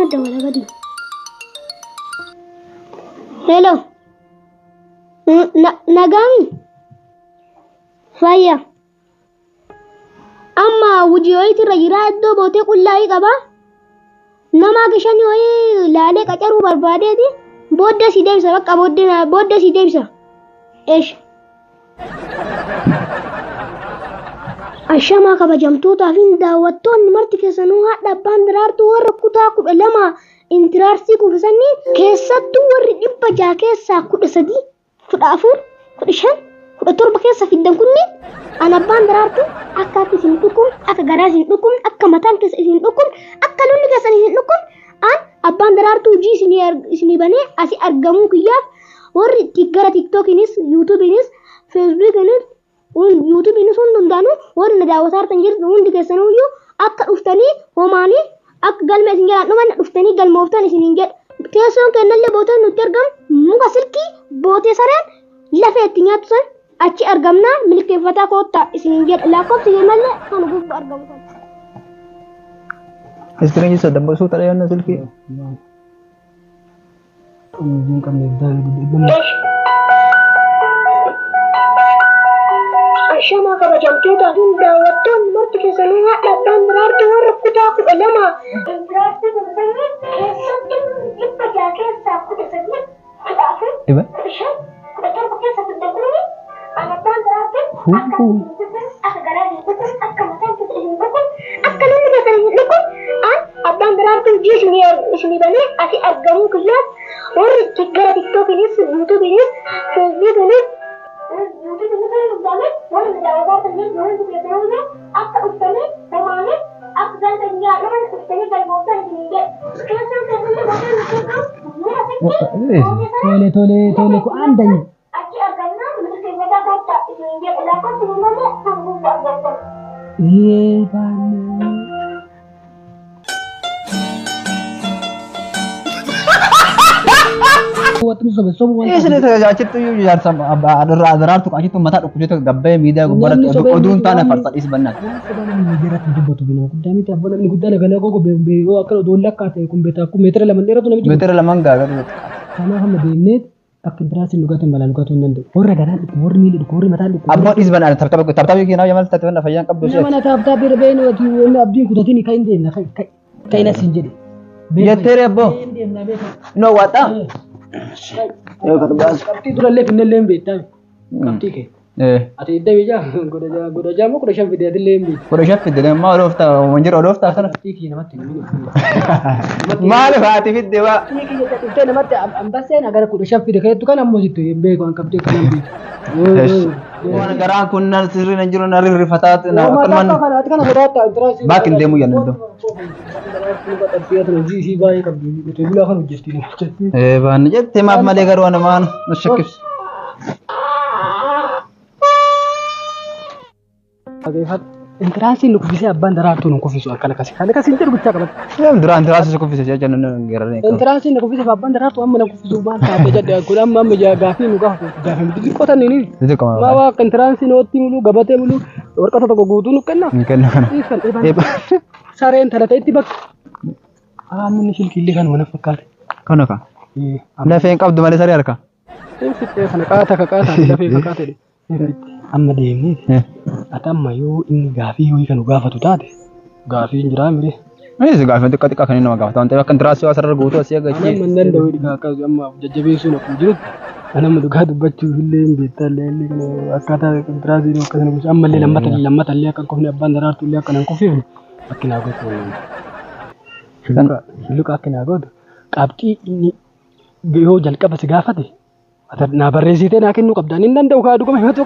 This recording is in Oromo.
nada wala gadi. Hello. Nagami. Faya. Amma wujiyoyti rajira iddo bote qullaayi qaba. Nama gashani wayi laale qacaru barbaadeti. Booda si deebisa bakka booda si deebisa. Eesh. Ashama kabajamtoota fi daawwattoonni marti keessanuu haadha abbaan daraartuu warra kutaa 12 intiraarsi kuufisanii keessattuu warri 600 keessaa 13 14 15 17 keessa fiddan kunniin an abbaan daraartuu akka isin dhukun akka garaa isin dhukun akka mataan keessa isin dhukun akka lolli keessan isin dhukun an abbaan daraartuu hojii isin banee asii argamuu kiyyaaf warri gara tiktookiinis yuutuubiinis feesbuukiinis YouTube ini sun dandanu warri na daawwataa tan jirtu hundi keessanuu akka dhuftanii homaanii akka galma isin jedhan dhuman dhuftanii galmooftan isin jedhu teessoon kennallee bootaan nutti argamu muka silkii bootee sareen lafee itti nyaattu san achi argamnaa milkeeffataa koottaa isin jedha lakkoofsi kennallee kan gubbaa argamu kan. Iskiriin isa dabbasuu xalayaanna silkii. Ashama kabajamtoota fi daawwattoonni marti keessanuu haadha abbaan daraartuu warra kutaa 12 intiraarsi kuufisanii keessattuu 600 keessaa 13 14 15 17 keessa fiddan kunniin an abbaan daraartuu akka garaa hin dhukun akka mataan keessa isin dhukun akka lolli keessan isin dhukun an abbaan daraartuu hojii isin banee asii argamuu kiyyaaf warri gara tiktookiinis yuutuubiinis feesbuukiinis Tole ku andanya. Iya bana. Isni tajaajiltu ijaarsa daraartu qachitu mataa dhukkubsatu gabbee miidiyaa gubbaratti oduun taane farsadhis bannaa. Meetira lamaan gaagatu. Kanaaf amma deemnee akka intiraasiin dhugaatiin balaan dhugaatuu hin danda'u. Warra garaa dhukku, warri miila dhukku, warri mataa dhukku. Abboon dhis banaa tartabii keenyaa yamal taatee fayyaan qabdu. Nama taabtaa bira ba'ee nuti abdiin kutatiin kan hin deemna kan hin asiin jedhe. Jetteere abboo. No waaxaa. Qabxii durallee finnallee hin beektaa. Qabxii kee. Ati idda biyya goda jaamoo 15 fidee adillee hin beektu. 15 fidee maa odooftaa wanjira odooftaa sana. Qabxii kee namatti hin Maal faati fidee waa. Qabxii namatti ambasseen agar 15 fidee keetu kan ammoo sittu hin beeku an qabxii kan hin beektu. Waan garaan kun nan sirrii nan jiru nan rifataat na qalman. Kana godaata intiraasii. Baakin deemu yannatu. Baan jettee maaf malee garuu namaan nu shakkibsu. Intiraasiin nu kuffisee abbaan daraartuu nu kuffisu akkana kasi. Kana kasi hin jedhu bichaa qabata. Duraan intiraasii kuffise jecha nan geeraree. Intiraasiin nu kuffisee abbaan daraartuu amma na kuffisu maal taatee jedhe kun amma gaafii nu gaafii miti xiqqootan ni. Maa waa akka intiraasii nootti mulu gabatee mulu warqata tokko guutuu nu kenna. Ni kenna kana. Sareen talatee itti bakka. Aamunni shilkillee kan mana fakkaate. Kana ka. Lafeen qabdu malee saree harka. Fittee kana qaata lafee fakkaate. Amma deemnee atamma yoo inni gaafii ho'i kan gaafatu taate gaafii hin jiraa mire. Is gaafii xiqqaa kan inni nama gaafata. Wanta akka intiraasii waa sarara guutuu asii agachee. Amma nan dawii dhigaa akka amma jajjabeessuun akkuma jirutti anamma dhugaa dubbachuuf illee hin beektallee illee kana akkaataa intiraasii akka sana gosa ammallee lammata illee akka kofne abbaan daraartuu illee akka nan kofeefne akkinaa gootu. Luka akkinaa gootu qabxii inni yoo jalqaba si gaafate naa barreessitee naa kennuu qabdaan hin danda'u kaa dhugama himatu.